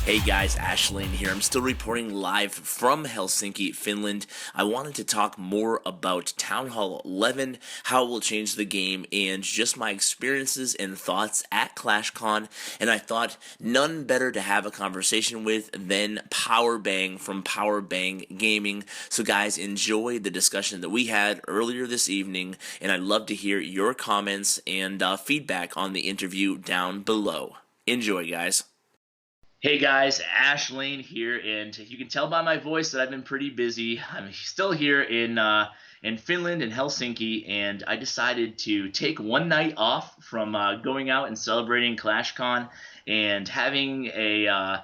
Hey guys, Ashlane here. I'm still reporting live from Helsinki, Finland. I wanted to talk more about Town Hall 11, how it will change the game, and just my experiences and thoughts at Clashcon. And I thought none better to have a conversation with than Powerbang from Powerbang Gaming. So guys, enjoy the discussion that we had earlier this evening, and I'd love to hear your comments and feedback on the interview down below. Enjoy, guys. Hey guys, Ash Lane here, and you can tell by my voice that I've been pretty busy. I'm still here in Finland and Helsinki, and I decided to take one night off from going out and celebrating ClashCon and having a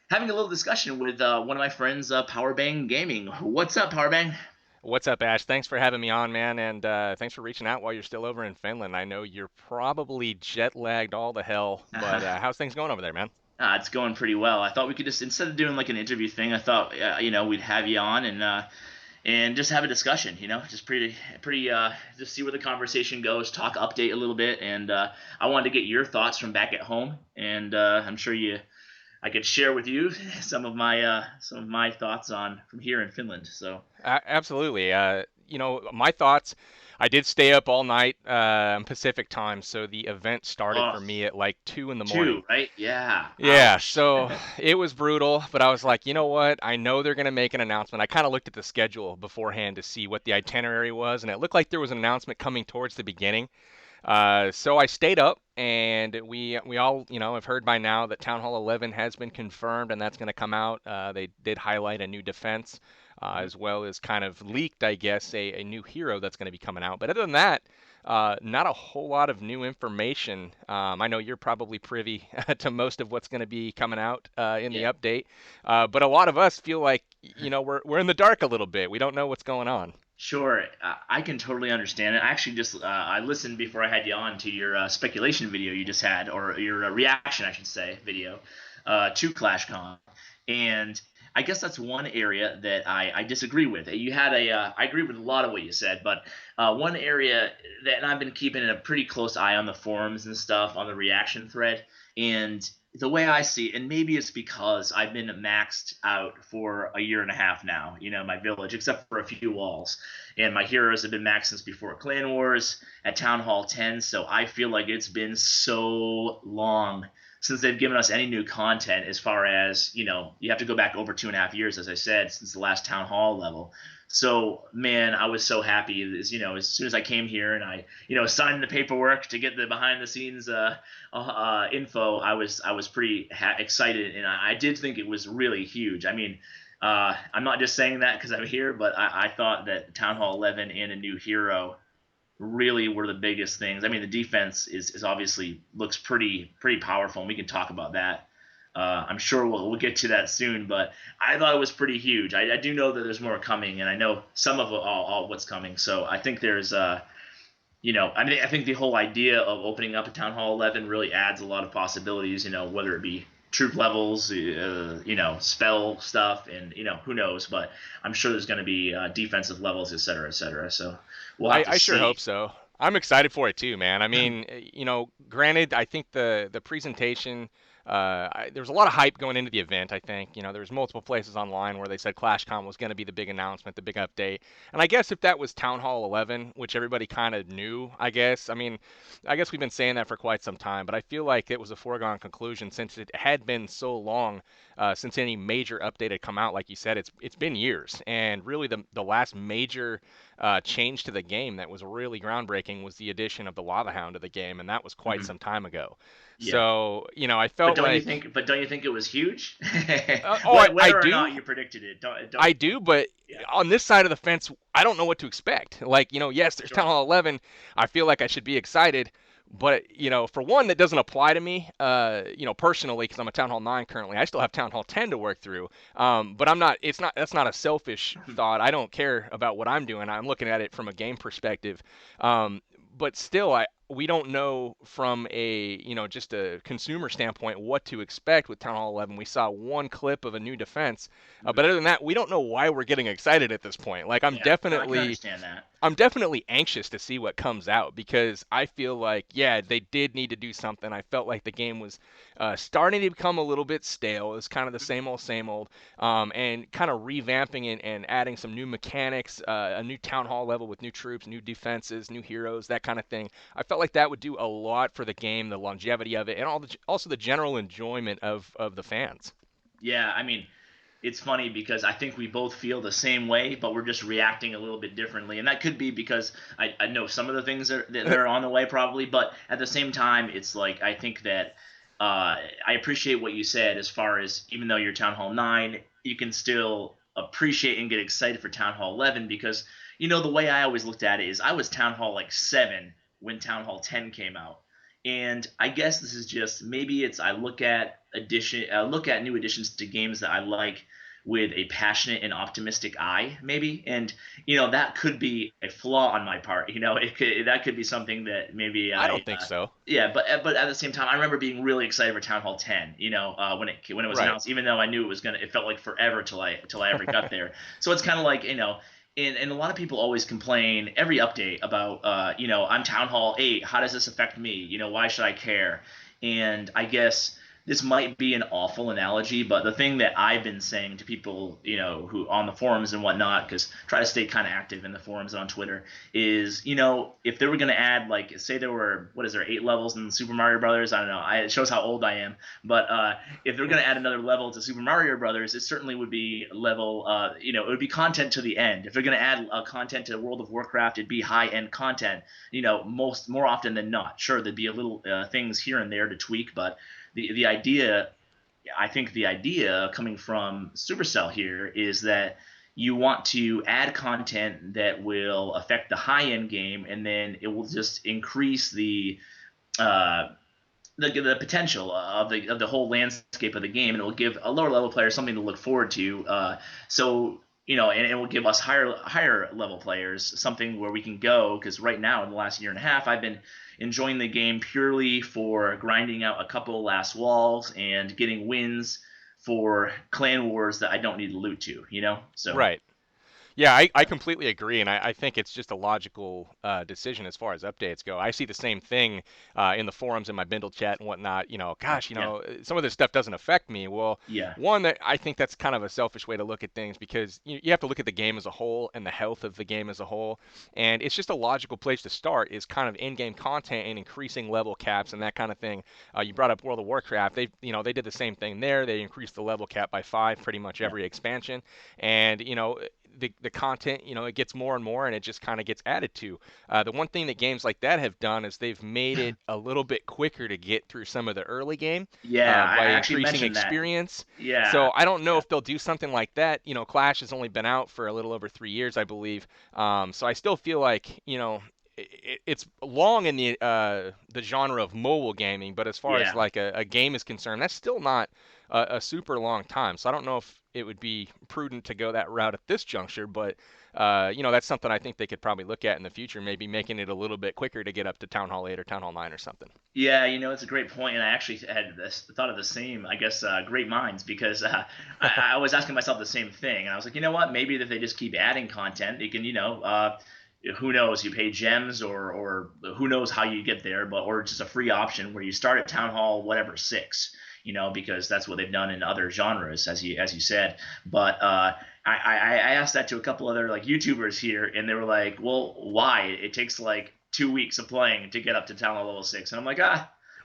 little discussion with one of my friends, Powerbang Gaming. What's up, Powerbang? What's up, Ash? Thanks for having me on, man, and thanks for reaching out while you're still over in Finland. I know you're probably jet lagged all the hell, but how's things going over there, man? It's going pretty well. I thought we could just instead of doing like an interview thing, I thought we'd have you on and just have a discussion. Just pretty just see where the conversation goes, talk update a little bit, and I wanted to get your thoughts from back at home, and I'm sure I could share with you some of my thoughts on from here in Finland. So Absolutely. My thoughts. I did stay up all night Pacific time, so the event started oh, for me at like 2 in the morning. two, right? Yeah. Yeah, Ouch. so it was brutal, but I was like, you know what? I know they're going to make an announcement. I kind of looked at the schedule beforehand to see what the itinerary was, and it looked like there was an announcement coming towards the beginning. So I stayed up, and we all have heard by now that Town Hall 11 has been confirmed, and that's going to come out. They did highlight a new defense, as well as kind of leaked, I guess, a new hero that's going to be coming out. But other than that, not a whole lot of new information. I know you're probably privy to most of what's going to be coming out in the Yeah. update, but a lot of us feel like we're in the dark a little bit. We don't know what's going on. Sure, I can totally understand it. I actually just I listened before I had you on to your speculation video you just had, or your reaction, I should say, video to ClashCon, and I guess that's one area that I disagree with. You had I agree with a lot of what you said, but one area that and I've been keeping a pretty close eye on the forums and stuff on the reaction thread, and the way I see it, and maybe it's because I've been maxed out for a year and a half now, my village, except for a few walls. And my heroes have been maxed since before Clan Wars at Town Hall 10, so I feel like it's been so long since they've given us any new content as far as, you have to go back over 2.5 years, as I said, since the last Town Hall level. So, man, I was so happy as soon as I came here and I, signed the paperwork to get the behind the scenes info, I was pretty excited, and I did think it was really huge. I mean, I'm not just saying that because I'm here, but I thought that Town Hall 11 and a new hero really were the biggest things. I mean, the defense is obviously looks pretty powerful, and we can talk about that. I'm sure we'll get to that soon, but I thought it was pretty huge. I do know that there's more coming, and I know some of all what's coming. So I think there's I think the whole idea of opening up a Town Hall 11 really adds a lot of possibilities. Whether it be troop levels, spell stuff, and who knows. But I'm sure there's going to be defensive levels, et cetera, et cetera. So we'll have to I sure see. hope so. I'm excited for it too, man. I mean, granted, I think the presentation, there was a lot of hype going into the event. I think, there was multiple places online where they said ClashCon was going to be the big announcement, the big update. And I guess if that was Town Hall 11, which everybody kind of knew, I guess. I mean, I guess we've been saying that for quite some time, but I feel like it was a foregone conclusion since it had been so long since any major update had come out. Like you said, it's been years, and really the last major change to the game that was really groundbreaking was the addition of the Lava Hound to the game, and that was quite Mhm. some time ago. Yeah. So, I But felt don't you like, think? But don't you think it was huge? oh, I Whether or do, not you predicted it, don't. I do, but Yeah, on this side of the fence, I don't know what to expect. Like, yes, there's Town sure. Hall 11. I feel like I should be excited, but for one, that doesn't apply to me, personally, because I'm a Town Hall 9 currently. I still have Town Hall 10 to work through. But I'm not. It's not. That's not a selfish thought. I don't care about what I'm doing. I'm looking at it from a game perspective. But still, we don't know from a just a consumer standpoint what to expect with Town Hall 11. We saw one clip of a new defense, Mhm. but other than that, we don't know why we're getting excited at this point. Like Yeah, no, I can understand that. I'm definitely anxious to see what comes out because I feel like, yeah, they did need to do something. I felt like the game was starting to become a little bit stale. It was kind of the same old, and kind of revamping and adding some new mechanics, a new town hall level with new troops, new defenses, new heroes, that kind of thing. I felt like that would do a lot for the game, the longevity of it, and also the general enjoyment of the fans. Yeah, I mean, it's funny because I think we both feel the same way, but we're just reacting a little bit differently. And that could be because I know some of the things that are on the way probably, but at the same time, it's like I think that I appreciate what you said as far as even though you're Town Hall 9, you can still appreciate and get excited for Town Hall 11 because, the way I always looked at it is I was Town Hall like 7 when Town Hall 10 came out. And I guess this is just maybe it's I look at new additions to games that I like with a passionate and optimistic eye, maybe. And that could be a flaw on my part. That could be something that maybe I don't think so. yeah. But at the same time, I remember being really excited for Town Hall 10. When it was Right. announced, even though I knew it felt like forever till I ever got there. So it's kind of like And a lot of people always complain every update about, I'm Town Hall 8. How does this affect me? Why should I care? And I guess this might be an awful analogy, but the thing that I've been saying to people, who on the forums and whatnot, because try to stay kind of active in the forums and on Twitter, is, if they were going to add, like, say there were, what is there, 8 levels in Super Mario Brothers? I don't know. It shows how old I am. But if they're going to add another level to Super Mario Brothers, it certainly would be level, it would be content to the end. If they're going to add content to World of Warcraft, it'd be high-end content, more often than not. Sure, there'd be a little things here and there to tweak, but the idea, I think the idea coming from Supercell here is that you want to add content that will affect the high end game, and then it will just increase uh, the potential of the whole landscape of the game, and it will give a lower level player something to look forward to. And it will give us higher level players something where we can go. Because right now, in the last year and a half, I've been enjoying the game purely for grinding out a couple last walls and getting wins for clan wars that I don't need to loot to. So Right. Yeah, I completely agree, and I think it's just a logical decision as far as updates go. I see the same thing in the forums, in my Bindle chat and whatnot. Gosh, yeah, some of this stuff doesn't affect me. Well, yeah, one, that I think that's kind of a selfish way to look at things because you have to look at the game as a whole and the health of the game as a whole, and it's just a logical place to start is kind of in-game content and increasing level caps and that kind of thing. You brought up World of Warcraft. They did the same thing there. They increased the level cap by 5 pretty much yeah. every expansion, and the content, it gets more and more, and it just kind of gets added to. The one thing that games like that have done is they've made it a little bit quicker to get through some of the early game Yeah, I by actually increasing mentioned that. experience. Yeah, So I don't know yeah, if they'll do something like that. Clash has only been out for a little over 3 years, I believe. So I still feel like, it's long in the genre of mobile gaming, but as far as yeah. like a game is concerned, that's still not a super long time. So I don't know if it would be prudent to go that route at this juncture, but that's something I think they could probably look at in the future, maybe making it a little bit quicker to get up to Town Hall 8 or Town Hall 9 or something. Yeah, it's a great point, and I actually had thought of the same. I guess great minds, because I was asking myself the same thing, and I was like, you know what? Maybe if they just keep adding content, they can, who knows? You pay gems, or who knows how you get there, or just a free option where you start at Town Hall whatever 6, because that's what they've done in other genres, as you said. But I asked that to a couple other like YouTubers here, and they were like, well, why? It takes like 2 weeks of playing to get up to Talent level 6, and I'm like,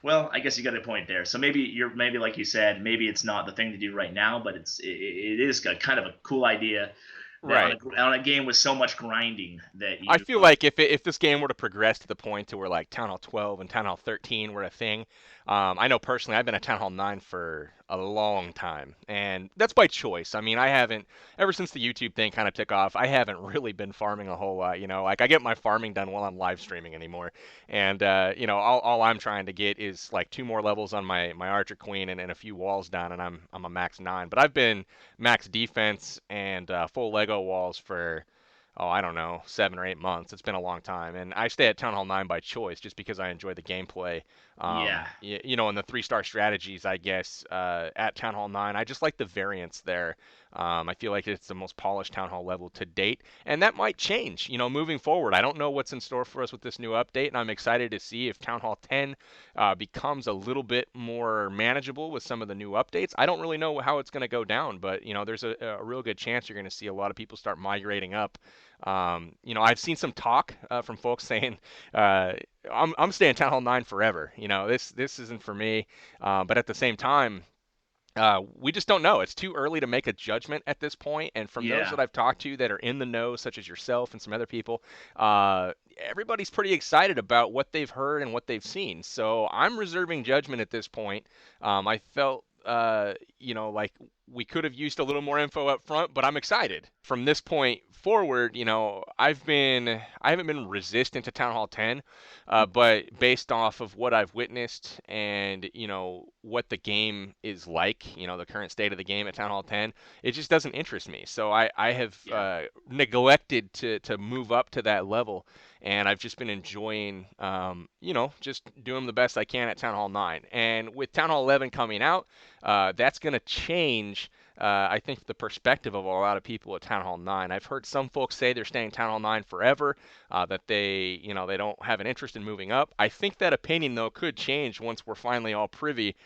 well, I guess you got a point there. So maybe like you said, maybe it's not the thing to do right now, but it is kind of a cool idea that Right. on a game with so much grinding that I you feel like if this game were to progress to the point to where like Town Hall 12 and Town Hall 13 were a thing, I know personally I've been at Town Hall 9 for a long time, and that's by choice. I mean, I haven't ever since the YouTube thing kind of took off. I haven't really been farming a whole lot. Like I get my farming done while I'm live streaming anymore, and all I'm trying to get is like 2 more levels on my Archer Queen and a few walls down, and I'm a max 9. But I've been max defense and full Lego walls for oh, I don't know, 7 or 8 months. It's been a long time, and I stay at Town Hall 9 by choice, just because I enjoy the gameplay. Yeah, And the 3-star strategies, I guess, at Town Hall 9, I just like the variance there. I feel like it's the most polished Town Hall level to date, and that might change, moving forward. I don't know what's in store for us with this new update, and I'm excited to see if Town Hall 10 becomes a little bit more manageable with some of the new updates. I don't really know how it's going to go down, but there's a real good chance you're going to see a lot of people start migrating up. I've seen some talk from folks saying, uh, I'm staying Town Hall 9 forever. This isn't for me. But at the same time, we just don't know. It's too early to make a judgment at this point. And from those yeah, that I've talked to that are in the know, such as yourself and some other people, uh, everybody's pretty excited about what they've heard and what they've seen. So I'm reserving judgment at this point. I felt, like we could have used a little more info up front, but I'm excited. From this point forward, I haven't been resistant to Town Hall 10, but based off of what I've witnessed and what the game is like, the current state of the game at Town Hall 10, it just doesn't interest me. So I have yeah, neglected to move up to that level, and I've just been enjoying, just doing the best I can at Town Hall 9. And with Town Hall 11 coming out, that's going to change. I think the perspective of a lot of people at Town Hall 9. I've heard some folks say they're staying Town Hall 9 forever, that they don't have an interest in moving up. I think that opinion though could change once we're finally all privy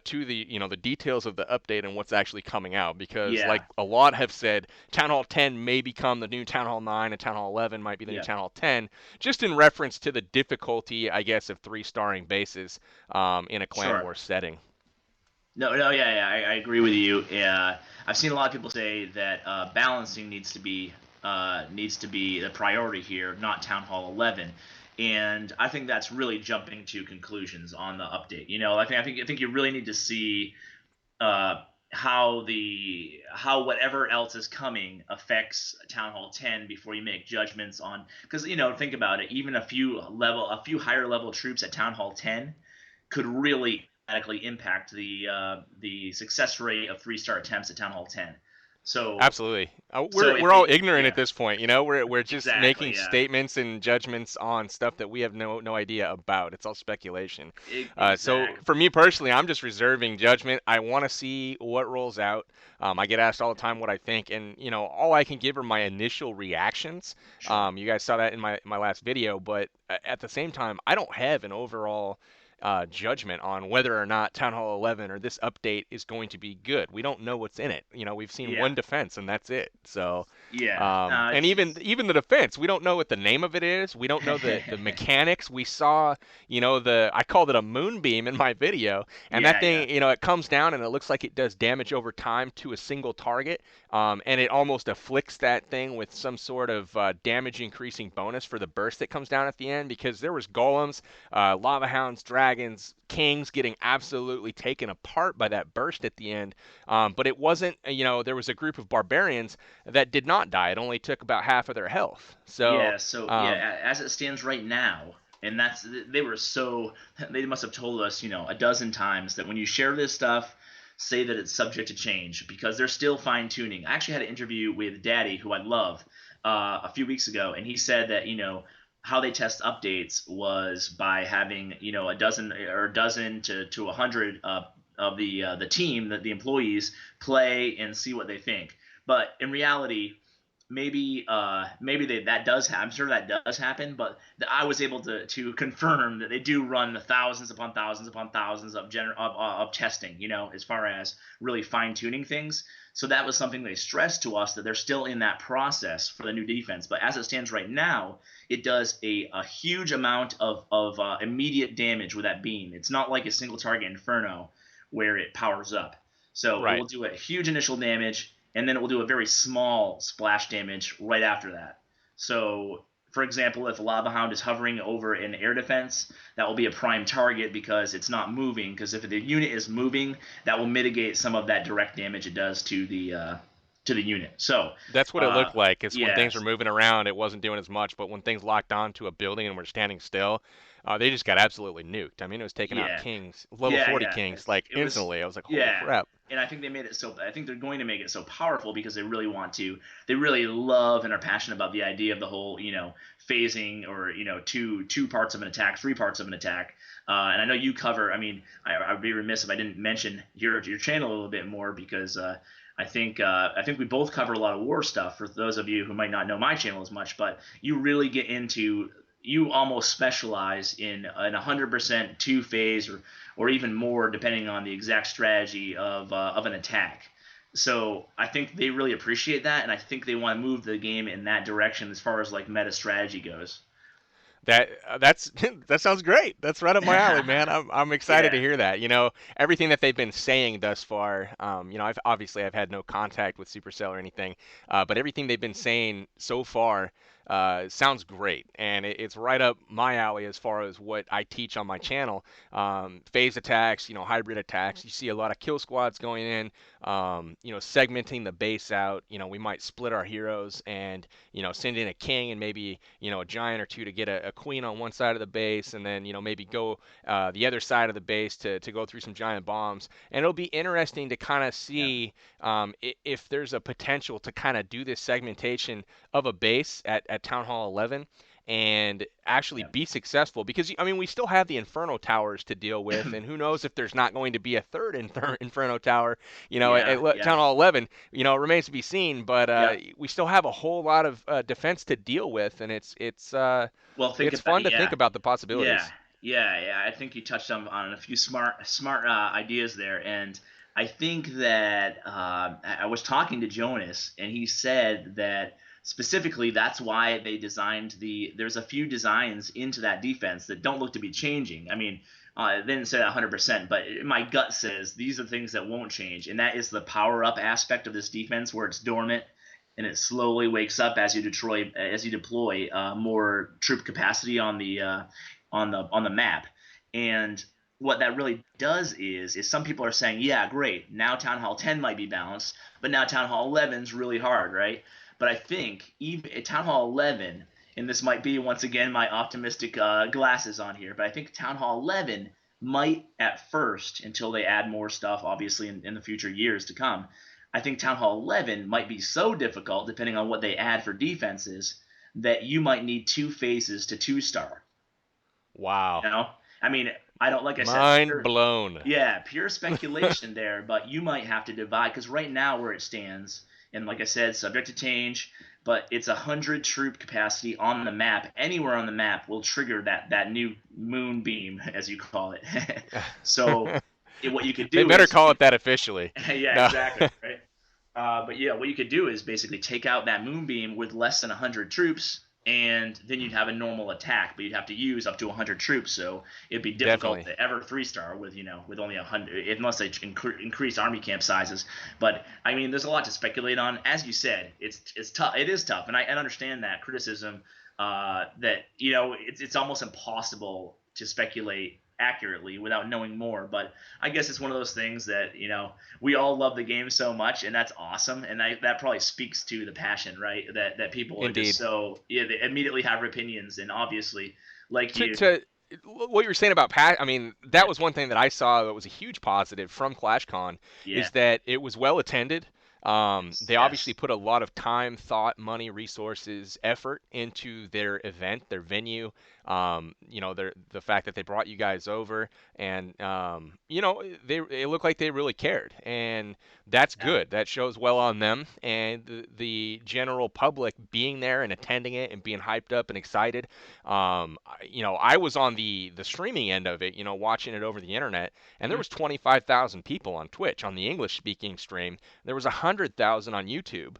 to the details of the update and what's actually coming out. Because like yeah, a lot have said, Town Hall 10 may become the new Town Hall 9, and Town Hall 11 might be the new yeah. Town Hall 10, just in reference to the difficulty, I guess, of three-starring bases in a Clan Sure. War setting. No, no, yeah, yeah, I agree with you. I've seen a lot of people say that balancing needs to be the priority here, not Town Hall 11, and I think that's really jumping to conclusions on the update. I think you really need to see uh, how whatever else is coming affects Town Hall 10 before you make judgments on, because think about it, even a few higher level troops at Town Hall 10 could really dramatically impact the success rate of 3-star attempts at Town Hall 10. So Absolutely. so if We're all they ignorant at yeah, this point, you know. We're just exactly, making yeah, statements and judgments on stuff that we have no idea about. It's all speculation. So exactly, for me personally, I'm just reserving judgment. I want to see what rolls out. I get asked all the time what I think, and all I can give are my initial reactions. sure, You guys saw that in my last video, but at the same time, I don't have an overall judgment on whether or not Town Hall 11 or this update is going to be good. We don't know what's in it. We've seen yeah, one defense and that's it. So, yeah, and even the defense, we don't know what the name of it is. We don't know the mechanics. We saw, I called it a moonbeam in my video, and that yeah, yeah, thing, it comes down and it looks like it does damage over time to a single target, and it almost afflicts that thing with some sort of damage increasing bonus for the burst that comes down at the end, because there was golems, lava hounds, dragons, kings getting absolutely taken apart by that burst at the end. But it wasn't, there was a group of barbarians that did not die. It only took about half of their health. So, yeah. So yeah, as it stands right now, and they must have told us a dozen times that when you share this stuff, say that it's subject to change, because they're still fine tuning. I actually had an interview with Daddy, who I love, a few weeks ago, and he said that how they test updates was by having a dozen to 100 of the team, the employees, play and see what they think. But in reality, maybe that does I'm sure that does happen, but I was able to confirm that they do run the thousands upon thousands upon thousands of testing, as far as really fine tuning things. So that was something they stressed to us, that they're still in that process for the new defense. But as it stands right now, it does a huge amount of immediate damage with that beam. It's not like a single target Inferno where it powers up. So it right. will do a huge initial damage, and then it will do a very small splash damage right after that. So, for example, if a Lava Hound is hovering over an air defense, that will be a prime target because it's not moving. Because if the unit is moving, that will mitigate some of that direct damage it does to the unit. So, That's what it looked like. Is when things were yes, moving around, it wasn't doing as much. But when things locked onto a building and were standing still, they just got absolutely nuked. I mean, it was taking out yeah, kings, level yeah, 40 yeah. kings, It's like it was instantly. I was like, holy yeah, crap. and I think they made it so. I think they're going to make it so powerful because they really want to. They really love and are passionate about the idea of the whole, phasing, or two parts of an attack, three parts of an attack. And I know you cover. I mean, I'd be remiss if I didn't mention your channel a little bit more, because I think we both cover a lot of war stuff. For those of you who might not know my channel as much, but you really get into, you almost specialize in an 100% two phase, or even more, depending on the exact strategy of an attack. So I think they really appreciate that, and I think they want to move the game in that direction as far as like meta strategy goes. That's that sounds great. That's right up my alley, man. I'm excited to Yeah, hear that. Everything that they've been saying thus far. I've had no contact with Supercell or anything, but everything they've been saying so far sounds great, and it's right up my alley as far as what I teach on my channel. Phase attacks, hybrid attacks. You see a lot of kill squads going in. Segmenting the base out. We might split our heroes and send in a king and maybe a giant or two to get a queen on one side of the base, and then maybe go the other side of the base to go through some giant bombs. And it'll be interesting to kind of yeah, see if there's a potential to kind of do this segmentation of a base at Town Hall 11 and actually yeah, be successful, because I mean we still have the Inferno towers to deal with, and who knows if there's not going to be a third Inferno tower yeah, at Town yeah, Hall 11. It remains to be seen, but yeah. we still have a whole lot of defense to deal with, and Well, think it's about fun it. to think Yeah, about the yeah, possibilities. yeah. I think you touched on a few smart ideas there, and I think that I was talking to Jonas, and he said that specifically that's why they designed There's a few designs into that defense that don't look to be changing. I mean, they didn't say that 100%, but my gut says these are things that won't change, and that is the power up aspect of this defense, where it's dormant and it slowly wakes up as you deploy more troop capacity on the map. And what that really does is some people are saying, yeah, great, now Town Hall 10 might be balanced, but now Town Hall 11 is really hard, right? But I think even at Town Hall 11, and this might be once again my optimistic glasses on here, but I think Town Hall 11 might at first, until they add more stuff, obviously in the future years to come, I think Town Hall 11 might be so difficult, depending on what they add for defenses, that you might need two phases to two star. Wow, You know, I mean, I don't, like I said, mind blown. yeah, pure speculation there, but you might have to divide, because right now where it stands, and like I said, subject to change, but it's 100 troop capacity on the map. Anywhere on the map will trigger that new moonbeam, as you call it. So what you could They do better is you call it could, that officially. yeah, No. exactly, right. But yeah, what you could do is basically take out that moonbeam with less than 100 troops, and then you'd have a normal attack, but you'd have to use up to 100 troops. So it'd be difficult Definitely. to ever three-star with only 100, unless they increase army camp sizes. But I mean, there's a lot to speculate on. As you said, it's tough. It is tough, and I understand that criticism. That it's almost impossible to speculate accurately without knowing more. But I guess it's one of those things that we all love the game so much, and that's awesome. And that probably speaks to the passion, right? That people are just Indeed. so, yeah, they immediately have opinions, and obviously, like to you, to what you were saying about I mean, yeah, that was one thing that I saw that was a huge positive from ClashCon, yeah, is that it was well attended. yes, They obviously yes, put a lot of time, thought, money, resources, effort into their event, their venue. The fact that they brought you guys over, and it looked like they really cared, and that's yeah, good. That shows well on them, and the general public being there and attending it and being hyped up and excited. I was on the streaming end of it, watching it over the internet, and there mhm, was 25,000 people on Twitch on the English speaking stream. There was 100,000 on YouTube.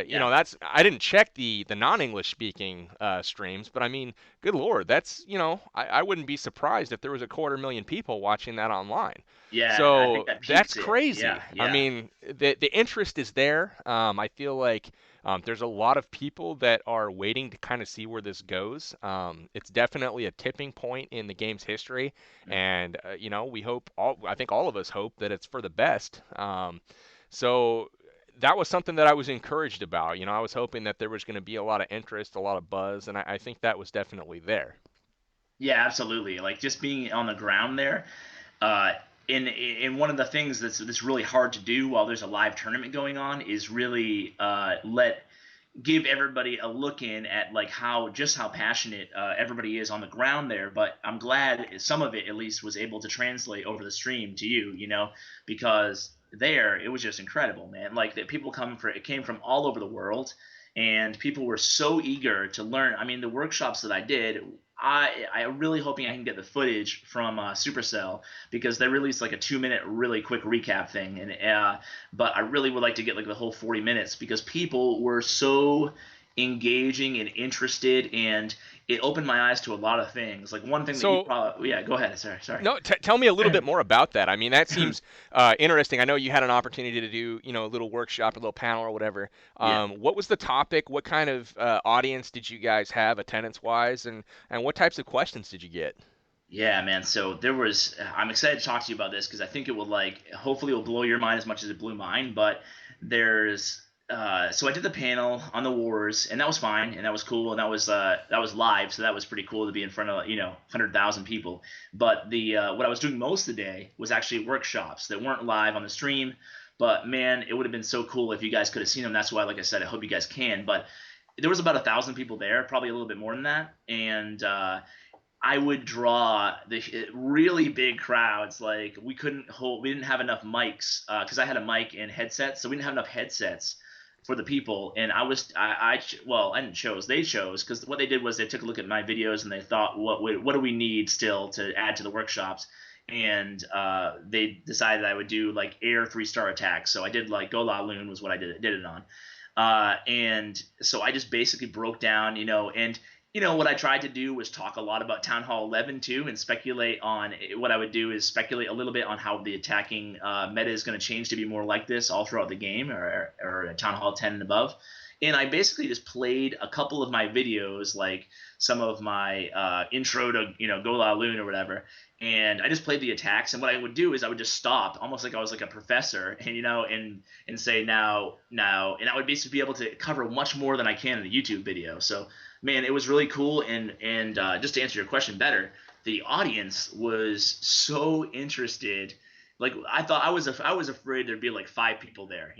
yeah. That's I didn't check the non-English speaking streams, but I mean, good lord, that's I wouldn't be surprised if there was a quarter million people watching that online. Yeah, I think So that that's peaks it. Yeah, crazy. I yeah. mean, the interest is there. I feel like there's a lot of people that are waiting to kind of see where this goes. It's definitely a tipping point in the game's history, Mm. and I think all of us hope that it's for the best. So that was something that I was encouraged about. I was hoping that there was going to be a lot of interest, a lot of buzz, and I think that was definitely there. Yeah, absolutely. Like, just being on the ground there, uh, and one of the things that's really hard to do while there's a live tournament going on is really let give everybody a look in at like how passionate everybody is on the ground there. But I'm glad some of it at least was able to translate over the stream to you, because there it was just incredible, man. Like that people come for it came from all over the world, and people were so eager to learn. I mean, the workshops that I did. I'm really hoping I can get the footage from Supercell, because they released like a 2 minute really quick recap thing, and but I really would like to get like the whole 40 minutes, because people were so engaging and interested, and it opened my eyes to a lot of things. Like one thing that you So probably, yeah, go ahead. Sorry. no, tell me a little bit more about that. I mean, that seems interesting. I know you had an opportunity to do, a little workshop, a little panel or whatever. Yeah. What was the topic? What kind of audience did you guys have attendance-wise, and what types of questions did you get? Yeah, man. So there was. I'm excited to talk to you about this, because I think it will hopefully it will blow your mind as much as it blew mine. But there's. So I did the panel on the wars, and that was fine, and that was cool, and that was live, so that was pretty cool to be in front of 100,000 people. But the what I was doing most of the day was actually workshops that weren't live on the stream. But man, it would have been so cool if you guys could have seen them. That's why, like I said, I hope you guys can. But there was about 1,000 people there, probably a little bit more than that, and I would draw the really big crowds. Like we didn't have enough mics, because I had a mic and headset, so we didn't have enough headsets for the people. And well, I didn't chose, they chose, because what they did was they took a look at my videos and they thought, what do we need still to add to the workshops? And they decided I would do like air 3-star attacks. So I did like Go La Loon was what I did it on. And so I just basically broke down, and what I tried to do was talk a lot about Town Hall 11 too, and speculate on what I would do is speculate a little bit on how the attacking meta is going to change to be more like this all throughout the game, or Town Hall 10 and above. And I basically just played a couple of my videos, like some of my intro to Go La Loon or whatever, and I just played the attacks. And what I would do is I would just stop, almost like I was like a professor, and and say now, and I would basically be able to cover much more than I can in a YouTube video. So man, it was really cool. And just to answer your question better, the audience was so interested. Like I was afraid there'd be like 5 people there,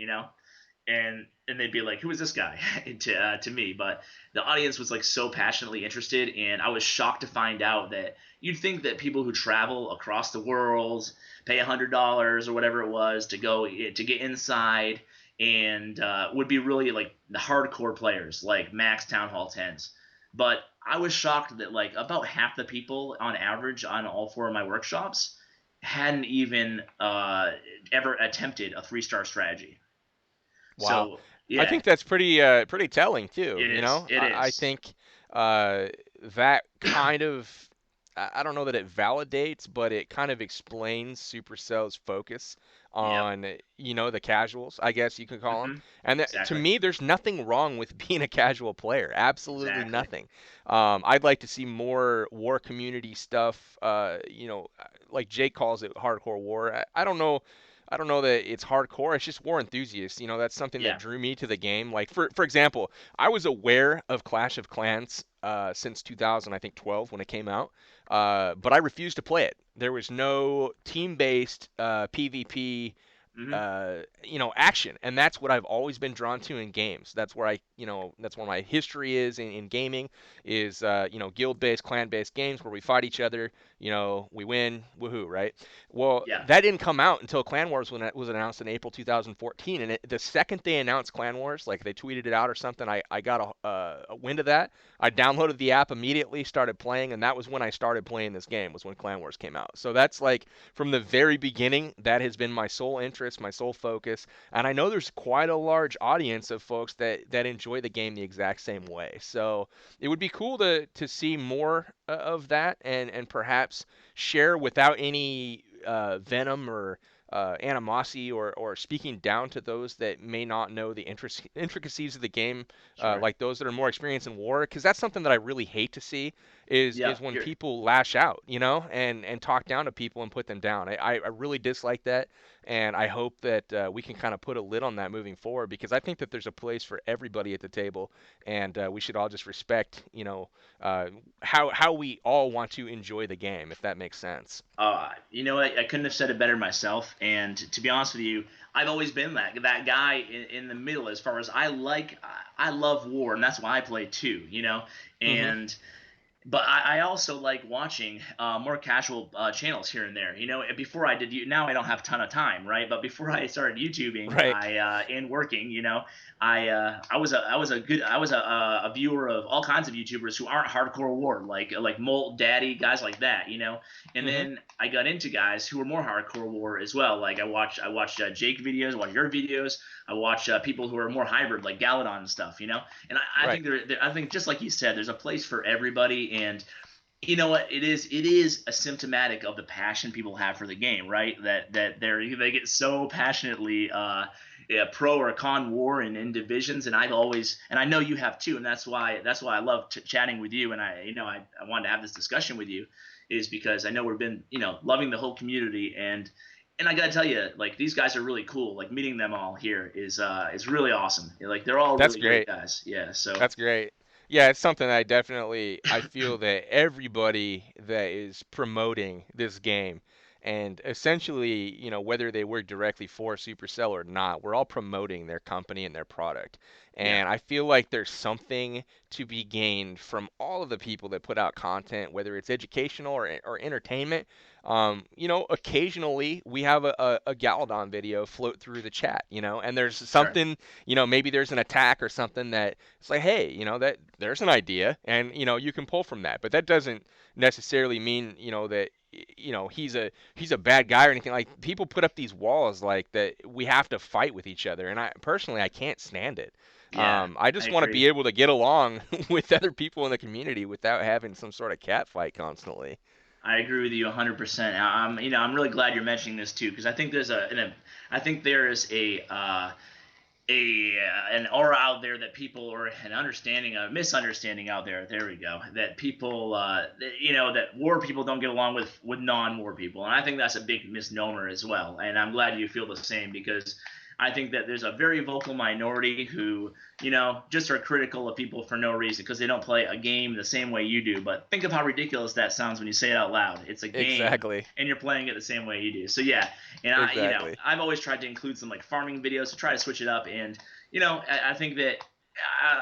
and they'd be like, "Who is this guy?" to me. But the audience was like so passionately interested, and I was shocked to find out that you'd think that people who travel across the world pay $100 or whatever it was to go to get inside, and would be really like the hardcore players, like max Town Hall 10s. But I was shocked that like about half the people on average on all 4 of my workshops hadn't even ever attempted a 3-star strategy. Wow. So I yeah, think that's pretty telling too. it is. It I is. think uh, that kind of I don't know that it validates, but it kind of explains Supercell's focus Yep. on the casuals, I guess you could call them. Hmm. And to Exactly. me, there's nothing wrong with being a casual player. Absolutely Exactly. nothing. I'd like to see more war community stuff. Like Jake calls it hardcore war. I don't know. I don't know that it's hardcore. It's just war enthusiasts. That's something that Yeah. drew me to the game. Like for example, I was aware of Clash of Clans since 2000, I think 12 when it came out, but I refused to play it. There was no team-based PvP Hmm. action, and that's what I've always been drawn to in games. That's where that's where my history is in gaming, is guild-based, clan-based games where we fight each other, we win, woohoo, right? Well, Yeah. that didn't come out until Clan Wars when it was announced in April 2014, and the second they announced Clan Wars, like they tweeted it out or something, I got a wind of that. I downloaded the app immediately, started playing, and that was when I started playing this game, was when Clan Wars came out. So that's like from the very beginning, that has been my sole interest, my sole focus, and I know there's quite a large audience of folks that enjoy the game the exact same way. So it would be cool to see more of that, and perhaps share without any venom or animosity, or speaking down to those that may not know the intricacies of the game, Sure. like those that are more experienced in war, because that's something that I really hate to see Yeah. is when Here. people lash out, and talk down to people and put them down. I really dislike that. and I hope that we can kind of put a lid on that moving forward because I think that there's a place for everybody at the table, and we should all just respect, uh, how we all want to enjoy the game, if that makes sense. You know what? I couldn't have said it better myself. And to be honest with you, I've always been that guy in the middle. As far as I love war, and that's why I play too. Hmm. And but I also like watching more casual channels here and there. Before I did, now I don't have a ton of time, right? But before I started YouTubing, Right. I and working, I was a viewer of all kinds of YouTubers who aren't hardcore war, like Molt Daddy, guys like that. And Hmm. then I got into guys who were more hardcore war as well. Like I watched Jake videos, watch your videos. I watch people who are more hybrid, like Galadon and stuff. And I Right. think I think just like you said, there's a place for everybody, and you know what? It is a symptomatic of the passion people have for the game, right? That they get so passionately yeah, pro or con war and in divisions, and I know you have too, and that's why I love chatting with you, and I wanted to have this discussion with you, is because I know we've been loving the whole community, and I gotta tell you, like these guys are really cool. Like meeting them all here is really awesome. Like they're all That's really great great. guys. Yeah. So That's great. Yeah, it's something that I feel that everybody that is promoting this game and essentially, whether they work directly for Supercell or not, we're all promoting their company and their product. yeah, And I feel like there's something to be gained from all of the people that put out content, whether it's educational or entertainment. Occasionally we have a Galadon video float through the chat, and there's sure. something, maybe there's an attack or something that it's like, hey, that there's an idea, and you can pull from that. But that doesn't necessarily mean that he's a bad guy or anything. Like people put up these walls like that we have to fight with each other, and I personally I can't stand it. Yeah, I I just want to be agree. able to get along with other people in the community without having some sort of cat fight constantly. I agree with you 100%. I'm really glad you're mentioning this too, because I think I think there is an aura out there that people, or an understanding, a misunderstanding out there. There we go. That people, that war people don't get along with non-war people, and I think that's a big misnomer as well. And I'm glad you feel the same, because I think that there's a very vocal minority who, just are critical of people for no reason because they don't play a game the same way you do. But think of how ridiculous that sounds when you say it out loud. It's a game, Exactly. and you're playing it the same way you do. So yeah, and Exactly. I've always tried to include some like farming videos to try to switch it up, and I think that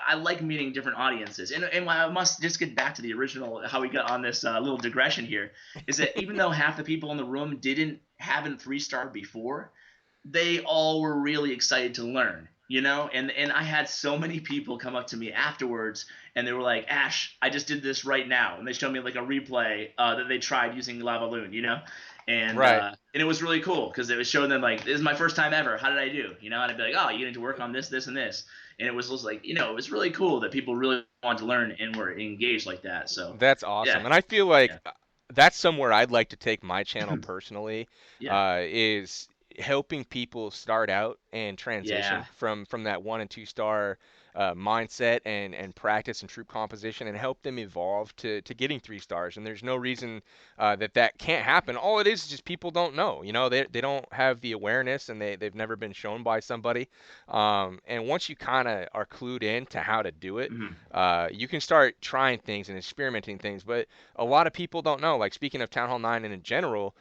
I like meeting different audiences, and I must just get back to the original how we got on this little digression here, is that even though half the people in the room haven't 3-starred before, they all were really excited to learn, and I had so many people come up to me afterwards, and they were like, Ash, I just did this right now, and they showed me like a replay that they tried using Lava Loon, Right. and it was really cool because it was showing them like, this is my first time ever, how did I do, and I'd be like, oh, you need to work on this and this, and it was just like, it was really cool that people really wanted to learn and were engaged like that. So That's yeah, awesome. And I feel yeah, like that's somewhere I'd like to take my channel personally, yeah, is helping people start out and yeah, transition from that 1 and 2 star mindset and practice and troop composition and help them evolve to getting 3 stars. And there's no reason that can't happen. All it is just people don't know. They don't have the awareness and they've never been shown by somebody. And once you kind of are clued in to how to do it, mhm, you can start trying things and experimenting things, but a lot of people don't know. Like speaking of Town Hall 9 and in general,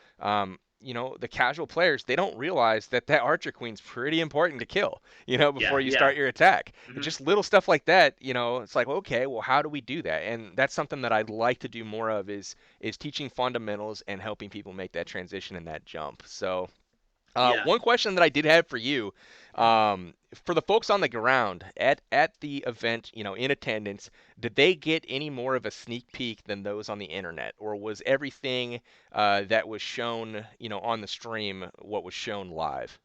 the casual players, they don't realize that Archer Queen's pretty important to kill, before yeah, you yeah, start your attack. And mhm, just little stuff like that, it's like, okay, well, how do we do that? And that's something that I'd like to do more of is teaching fundamentals and helping people make that transition and that jump. So yeah. one question that I did have for you, for the folks on the ground at the event, in attendance, did they get any more of a sneak peek than those on the internet, or was everything that was shown, on the stream what was shown live?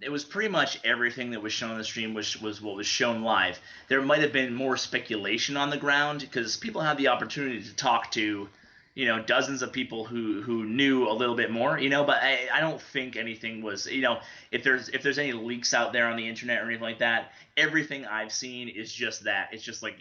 It was pretty much everything that was shown on the stream was what was shown live. There might have been more speculation on the ground because people had the opportunity to talk to, dozens of people who knew a little bit more, but I don't think anything was, if there's any leaks out there on the internet or anything like that, everything I've seen is just that. It's just like,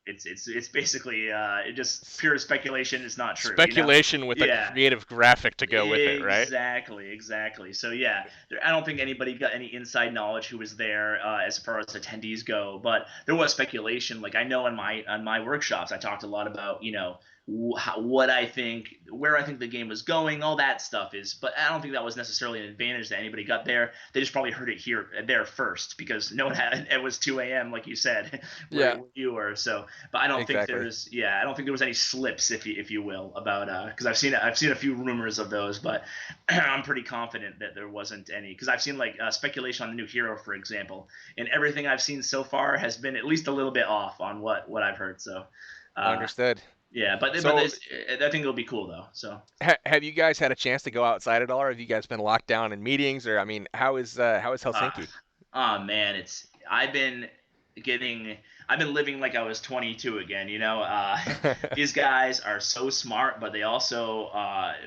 It's basically just pure speculation. It's not true, you know. Speculation with a Yeah. creative graphic to go with it, right? Exactly, exactly. So yeah, I don't think anybody got any inside knowledge who was there as far as attendees go, but there was speculation. Like I know on my workshops, I talked a lot about what I think, where I think the game was going, all that stuff is. But I don't think that was necessarily an advantage that anybody got there. They just probably heard it here there first because no one had. It was 2 a.m. like you said, Yeah, where you were. So but I don't think exactly. I don't think there was any slips, if you will, about because I've seen a few rumors of those, but I'm pretty confident that there wasn't any because I've seen like speculation on the new hero, for example, and everything I've seen so far has been at least a little bit off on what I've heard. So, uh, Understood. yeah, but So, I think it'll be cool though. So, have you guys had a chance to go outside at all, or have you guys been locked down in meetings, or I mean, how is uh, Helsinki? oh man, it's getting I've been living like I was 22 again. These guys are so smart, but they also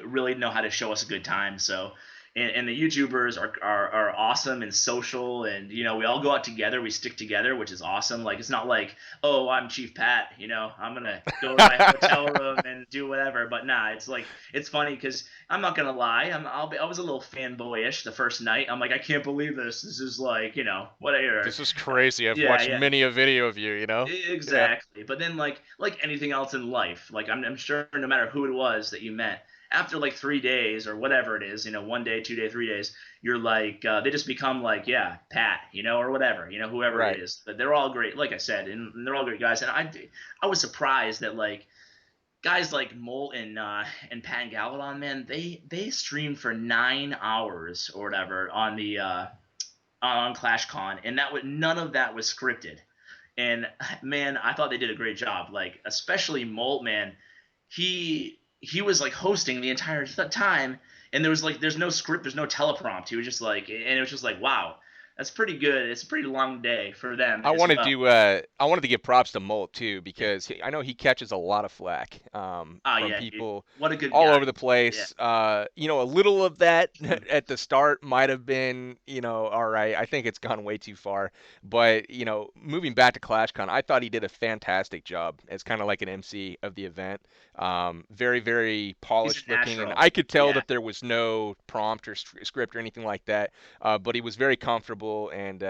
really know how to show us a good time. So, and the YouTubers are awesome and social, and we all go out together. We stick together, which is awesome. Like it's not like, oh, I'm Chief Pat. I'm gonna go to my hotel room and do whatever. But nah, it's like it's funny because I'm not gonna lie. I was a little fanboyish the first night. I'm like, I can't believe this. This is like, what I hear. This is crazy. I've Yeah, watched yeah, many a video of you, you know? Yeah. exactly. But then like anything else in life, like I'm sure no matter who it was that you met, after like 3 days or whatever it is, 1 day, 2 day, 3 days, you're like they just become like, yeah, Pat, or whatever, whoever it Right. is. But they're all great, like I said, and they're all great guys. And I was surprised that like guys like Molt and Pat and Galadon, man, they streamed for 9 hours or whatever on ClashCon, and none of that was scripted. And man, I thought they did a great job. Like especially Molt, man, he was like hosting the entire time, and there's no script, there's no teleprompt. He was just like, and it was just like, wow, that's pretty good. It's a pretty long day for them I as wanted well. to give props to Molt too because I know he catches a lot of flack Oh from yeah, dude, people what a good all guy. over the Yeah. place. A little of that at the start might have been, all right. I think it's gone way too far. But moving back to ClashCon, I thought he did a fantastic job as kind of like an MC of the event. Very, very He's a polished looking, and natural. I could tell Yeah. that there was no prompt or script or anything like that. But he was very comfortable and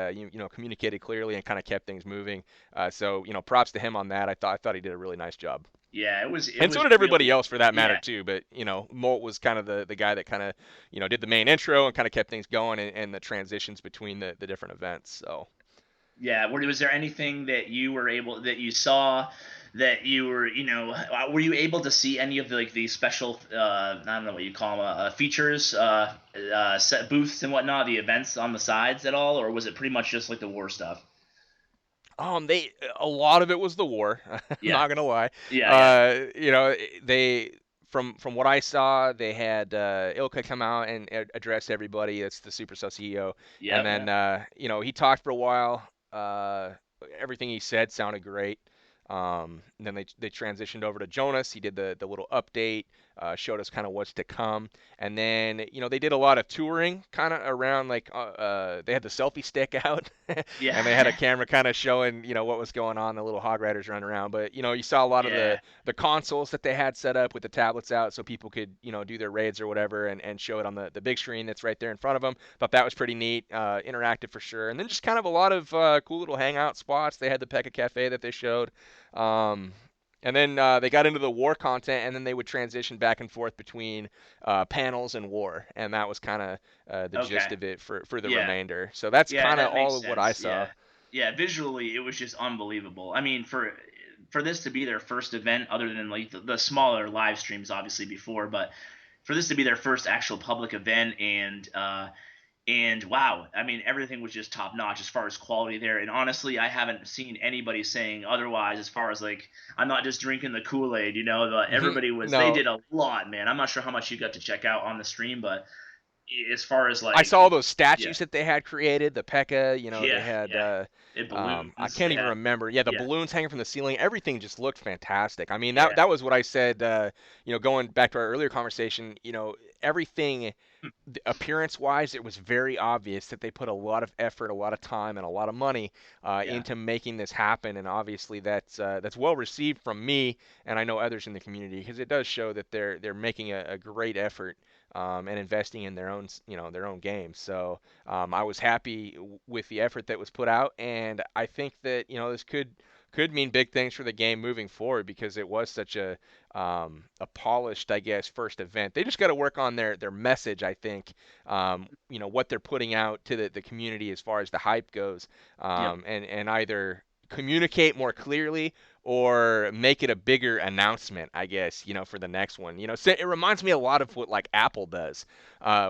communicated clearly and kind of kept things moving. So props to him on that. I thought he did a really nice job. Yeah, it And so was did everybody really else for that matter yeah. too. But Molt was kind of the guy that kind of did the main intro and kind of kept things going and the transitions between the different events. So Yeah, was there anything that you saw that you were, were you able to see any of the like the special I don't know what you call them features, set booths and whatnot, the events on the sides at all, or was it pretty much just like the war stuff? they a lot of it was the war. I'm Yeah, not gonna lie. yeah, They from what I saw, they had Ilka come out and address everybody. That's the Supercell CEO, and yeah, then he talked for a while. Everything he said sounded great. Then they transitioned over to Jonas. He did the little update, showed us kind of what's to come, and then they did a lot of touring kind of around like they had the selfie stick out, yeah, and they had a yeah, camera kind of showing what was going on. The little hog riders running around, but you saw a lot of yeah. the consoles that they had set up with the tablets out, so people could do their raids or whatever, and show it on the big screen that's right there in front of them. Thought that was pretty neat, interactive for sure. And then just kind of a lot of cool little hangout spots. They had the Pekka Cafe that they showed. Um, and then they got into the war content, and then they would transition back and forth between panels and war, and that was kind of the Okay, gist of it for the yeah, remainder. So that's yeah, kind of that makes all of what I sense. saw. Yeah, yeah. Visually, it was just unbelievable. I mean, for this to be their first event, other than like the smaller live streams, obviously before, but for this to be their first actual public event, and wow, I mean, everything was just top notch as far as quality there. And honestly, I haven't seen anybody saying otherwise. As far as like, I'm not just drinking the Kool Aid. Everybody was. They No, did a lot, man. I'm not sure how much you got to check out on the stream, but as far as I like, saw all those yeah, statues that they had created, the P.E.K.K.A. They yeah, had yeah, and I balloons. can't They even had, remember. Yeah, the yeah, balloons hanging from the ceiling, everything just looked fantastic. I mean, yeah, that was what I said. Going back to our earlier conversation, everything appearance wise, it was very obvious that they put a lot of effort, a lot of time, and a lot of money yeah, into making this happen. And obviously, that's well received from me, and I know others in the community, because it does show that they're making a great effort and investing in their own their own games. So I was happy with the effort that was put out, and I think that this could mean big things for the game moving forward, because it was such a polished, I guess, first event. They just got to work on their message, I think. What they're putting out to the community as far as the hype goes, yep, and either communicate more clearly or make it a bigger announcement, I guess, for the next one. So it reminds me a lot of what like Apple does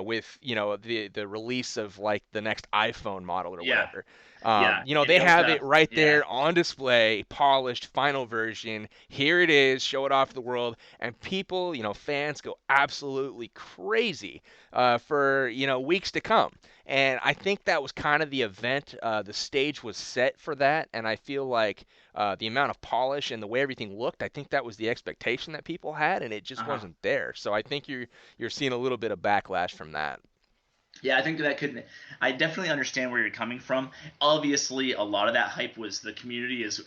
with the release of like the next iPhone model or yeah, whatever. yeah. They have it right Yeah, there on display, polished, final version. Here it is, show it off to the world, and people, fans go absolutely crazy for weeks to come. And I think that was kind of the event. The stage was set for that, and I feel like the amount of polish and the way everything looked, I think that was the expectation that people had, and it just uh-huh. wasn't there. So I think you're seeing a little bit of backlash from that. Yeah, I think that could. I definitely understand where you're coming from. Obviously, a lot of that hype was the community is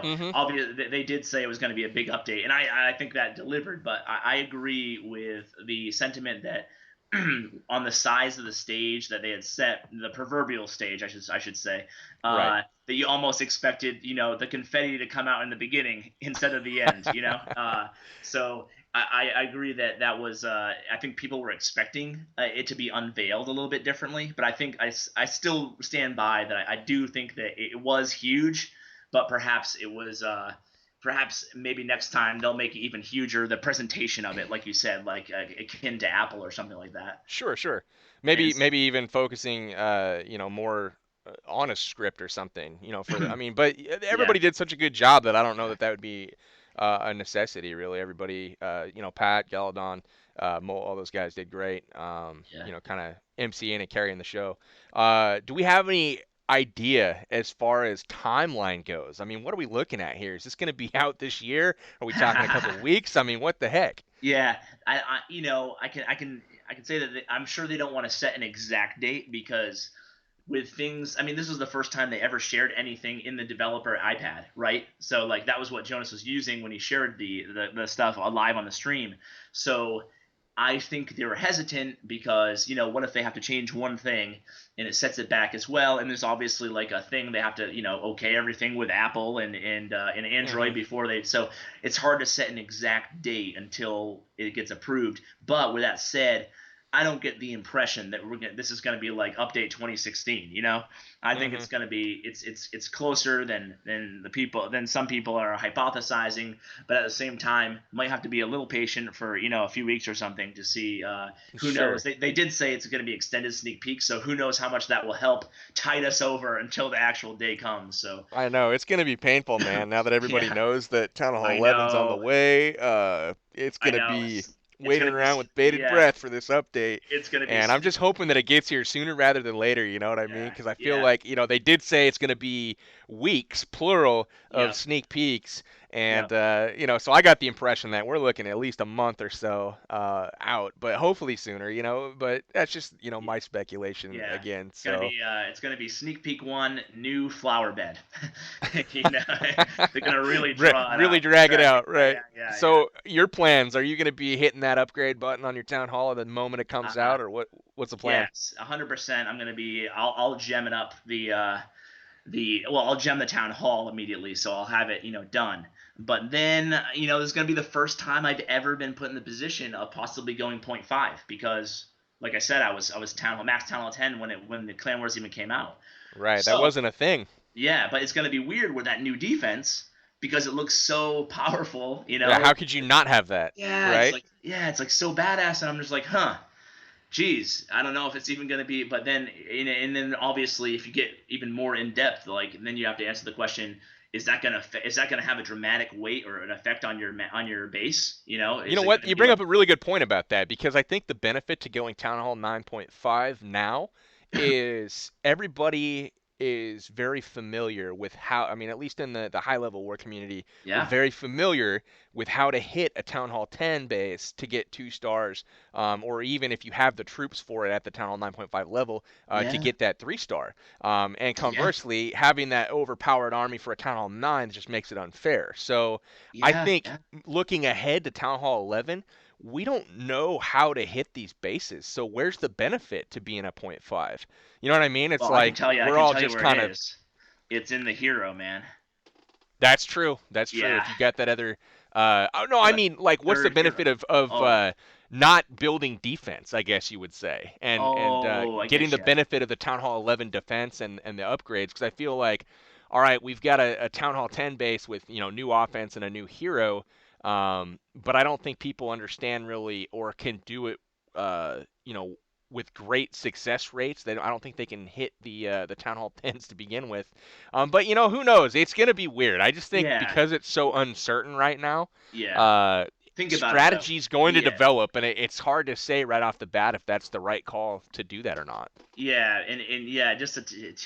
Hmm. obvious. They did say it was going to be a big update, and I think that delivered. But I agree with the sentiment that on the size of the stage that they had set, the proverbial stage, I should say, Right. that you almost expected the confetti to come out in the beginning instead of the end. So I agree that was I think people were expecting it to be unveiled a little bit differently, but I think I still stand by that. I do think that it was huge, but perhaps it was perhaps maybe next time they'll make it even huger, the presentation of it, like you said, like akin to Apple or something like that. Sure, sure. And Maybe even focusing more on a script or something, I mean, but yeah, everybody did such a good job that I don't know that that would be a necessity really. Everybody, Pat, Galadon, Mo, all those guys did great. yeah. Kind of MCing and carrying the show. Do we have any idea as far as timeline goes? I mean, what are we looking at here? Is this going to be out this year? Are we talking a couple weeks? I mean, what the heck? Yeah, I can say that I'm sure they don't want to set an exact date because with things, I mean, this was the first time they ever shared anything in the developer iPad, right? So like that was what Jonas was using when he shared the stuff live on the stream. So I think they were hesitant because what if they have to change one thing and it sets it back as well? And there's obviously like a thing they have to okay everything with Apple and Hmm. Android before they. So it's hard to set an exact date until it gets approved. But with that said, I don't get the impression that this is going to be like update 2016. I think Hmm. it's going to be it's closer than some people are hypothesizing. But at the same time, might have to be a little patient for a few weeks or something to see. Who knows? Sure. They did say it's going to be extended sneak peek, so who knows how much that will help tide us over until the actual day comes. So I know it's gonna be painful, man. Now that everybody yeah, knows that Town Hall I 11's on the know, way, it's I gonna know. be It's waiting going to be around with bated yeah, breath for this update. it's going to be And I'm just hoping that it gets here sooner rather than later. You know what I mean? yeah, Because I feel yeah, like they did say it's gonna be weeks, plural, of yep, sneak peeks, and yep. so I got the impression that we're looking at least a month or so out, but hopefully sooner. But that's just my speculation Yeah, again. it's gonna So. be sneak peek one, new flower bed. you know, they're gonna really draw it Really out, drag it drag it. out, Yeah, right? yeah, yeah, yeah. So your plans? Are you going to be hitting that upgrade button on your town hall the moment it comes Uh, out, or what? What's the plan? yes, 100%. I'm gonna be. I'll gem it up well, I'll gem the town hall immediately, so I'll have it done. But then this is gonna be the first time I've ever been put in the position of possibly going point 0.5 because, like I said, I was town hall 10 when the Clan Wars even came out. Right, that So wasn't a thing. yeah, but it's going to be weird with that new defense because it looks so powerful, Yeah, how could you not have that? Yeah, Right? it's like so badass, and I'm just like, huh. geez, I don't know if it's even going to be. But then, and then obviously, if you get even more in depth, like then you have to answer the question: is that gonna have a dramatic weight or an effect on your base? You know, You is know it what? going to You be bring like, up a really good point about that because I think the benefit to going Town Hall 9.5 now is everybody is very familiar with how, I mean, at least in the high level war community, we're yeah, very familiar with how to hit a Town Hall 10 base to get 2 stars, or even if you have the troops for it at the Town Hall 9.5 level, to yeah, get that 3 star. And yeah, conversely, having that overpowered army for a Town Hall 9 just makes it unfair. So I yeah, think yeah. looking ahead to Town Hall 11, we don't know how to hit these bases. So where's the benefit to being a point 0.5? You know what I mean? It's Well, like I we're can all tell you just where it kind of. is. It's in the hero, man. That's true. That's true. Yeah, If you got that other, oh no, I the mean, like, what's the third benefit hero. of Oh, not building defense? I guess you would say, and oh, I getting get the you. benefit of the Town Hall 11 defense and the upgrades. Because I feel like, all right, we've got a Town Hall 10 base with new offense and a new hero, but I don't think people understand really or can do it, uh, you know. With great success rates, I don't think they can hit the Town Hall 10s to begin with. But who knows? It's gonna be weird. I just think Yeah, because it's so uncertain right now, yeah. uh, Think about it though. strategy's going to Yeah, develop, and it's hard to say right off the bat if that's the right call to do that or not. yeah, and yeah, just just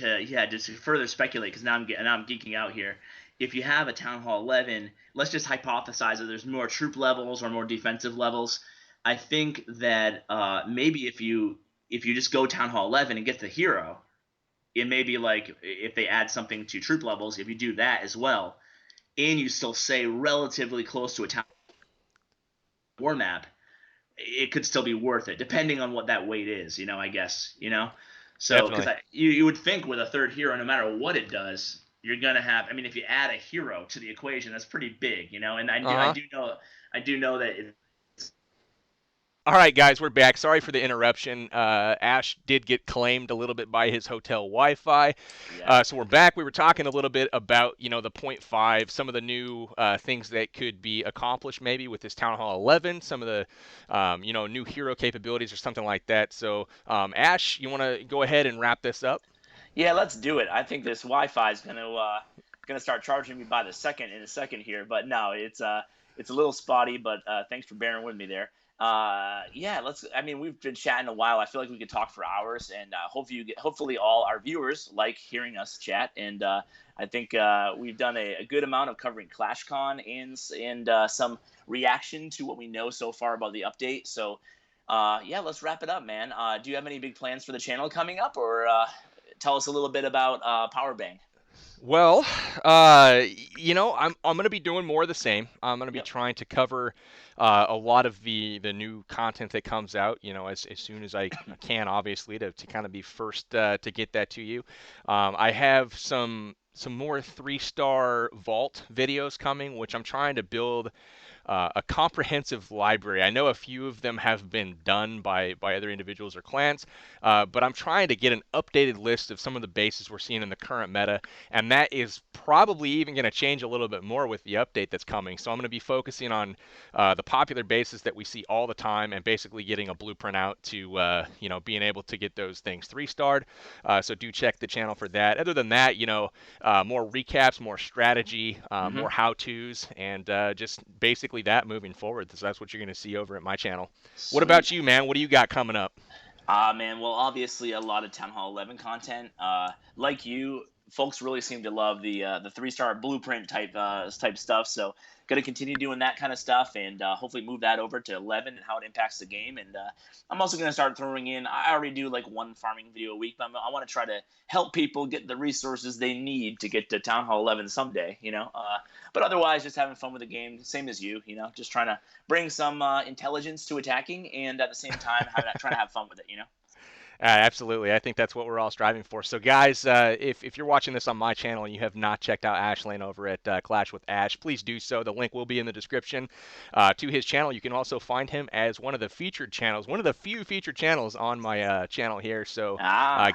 to further speculate, because now I'm geeking out here. If you have a Town Hall 11, let's just hypothesize that there's more troop levels or more defensive levels. I think that maybe if you just go Town Hall 11 and get the hero, it may be like if they add something to troop levels, if you do that as well, and you still stay relatively close to a town war map, it could still be worth it, depending on what that weight is. I guess. So because Definitely. you would think with a third hero, no matter what it does, you're gonna have. I mean, if you add a hero to the equation, that's pretty big. And Uh huh. I do know that it's All right, guys, we're back. Sorry for the interruption. Ash did get claimed a little bit by his hotel Wi-Fi, yeah. so we're back. We were talking a little bit about the point 0.5, some of the new things that could be accomplished maybe with this Town Hall 11, some of the new hero capabilities or something like that. So, Ash, you want to go ahead and wrap this up? Yeah, let's do it. I think this Wi-Fi is gonna start charging me by the second in a second here, but no, it's a little spotty, but thanks for bearing with me there. Yeah, let's. I mean, we've been chatting a while. I feel like we could talk for hours, and hopefully all our viewers like hearing us chat. And I think we've done a good amount of covering ClashCon and some reaction to what we know so far about the update. So yeah, let's wrap it up, man. Do you have any big plans for the channel coming up, or tell us a little bit about Powerbang? Well, I'm gonna be doing more of the same. I'm gonna be Yep. trying to cover a lot of the new content that comes out. As soon as I can, obviously, to kind of be first to get that to you. I have some more 3 star vault videos coming, which I'm trying to build a comprehensive library. I know a few of them have been done by other individuals or clans, but I'm trying to get an updated list of some of the bases we're seeing in the current meta, and that is probably even going to change a little bit more with the update that's coming. So I'm going to be focusing on the popular bases that we see all the time, and basically getting a blueprint out to being able to get those things 3 starred. So do check the channel for that. Other than that, more recaps, more strategy, Hmm. more how-tos, and just basically that moving forward. So that's what you're going to see over at my channel. What Sweet. about you, man? What do you got coming up? Man, well, obviously a lot of Town Hall 11 content. Like you, folks really seem to love the 3 star blueprint type stuff. So, gonna continue doing that kind of stuff, and hopefully move that over to 11 and how it impacts the game. And I'm also gonna start throwing in. I already do like one farming video a week, but I want to try to help people get the resources they need to get to Town Hall 11 someday. But otherwise, just having fun with the game, same as you. Just trying to bring some intelligence to attacking, and at the same time, trying to have fun with it. Absolutely. I think that's what we're all striving for. So, guys, if you're watching this on my channel and you have not checked out Ashlane over at Clash with Ash, please do so. The link will be in the description to his channel. You can also find him as one of the featured channels, one of the few featured channels on my channel here. So,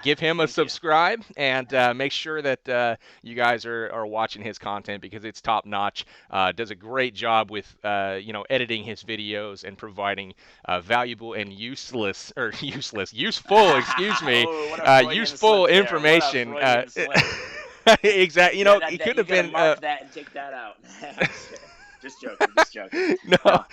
give him a subscribe and make sure that you guys are watching his content because it's top notch. Does a great job with editing his videos and providing valuable and useful excuse me, useful information. Exactly. It could have been. Mark that and take that out. Just joking. Just joking. No,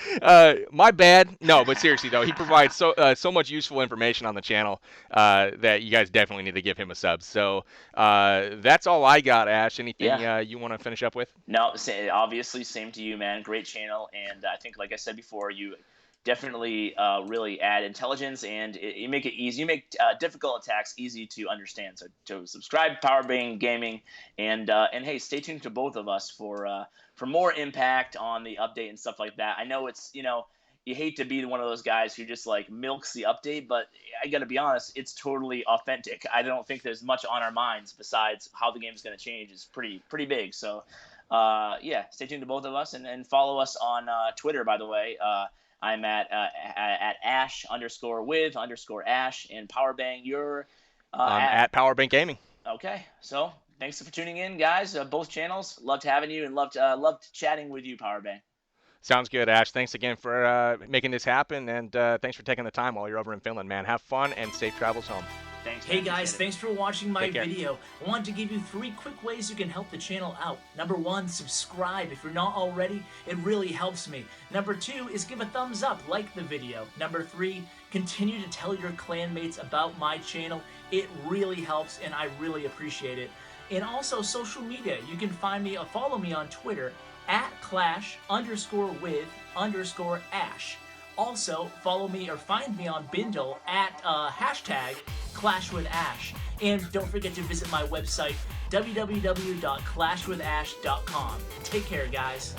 my bad. No, but seriously though, he provides so much useful information on the channel that you guys definitely need to give him a sub. So that's all I got, Ash. Anything you want to finish up with? No, obviously, same to you, man. Great channel, and I think, like I said before, you definitely really add intelligence, and you make it easy. You make difficult attacks easy to understand. So subscribe, Powerbang Gaming, and hey, stay tuned to both of us for more impact on the update and stuff like that. I know it's you hate to be one of those guys who just like milks the update, but I got to be honest, it's totally authentic. I don't think there's much on our minds besides how the game's going to change. It's pretty big. So stay tuned to both of us and follow us on Twitter, by the way. I'm at Ash_with_Ash, and Powerbang. You're at Powerbang Gaming. Okay, so thanks for tuning in, guys. Both channels. Loved having you and loved chatting with you, Powerbang. Sounds good, Ash. Thanks again for making this happen, and thanks for taking the time while you're over in Finland, man. Have fun and safe travels home. Thanks, hey guys, thanks for watching my video. I wanted to give you 3 quick ways you can help the channel out. Number 1, subscribe. If you're not already, it really helps me. Number 2 is give a thumbs up, like the video. Number 3, continue to tell your clanmates about my channel. It really helps and I really appreciate it. And also social media. You can find me, follow me on Twitter at Clash_with_Ash. Also, follow me or find me on Bindle at #ClashWithAsh. And don't forget to visit my website, www.clashwithash.com. Take care, guys.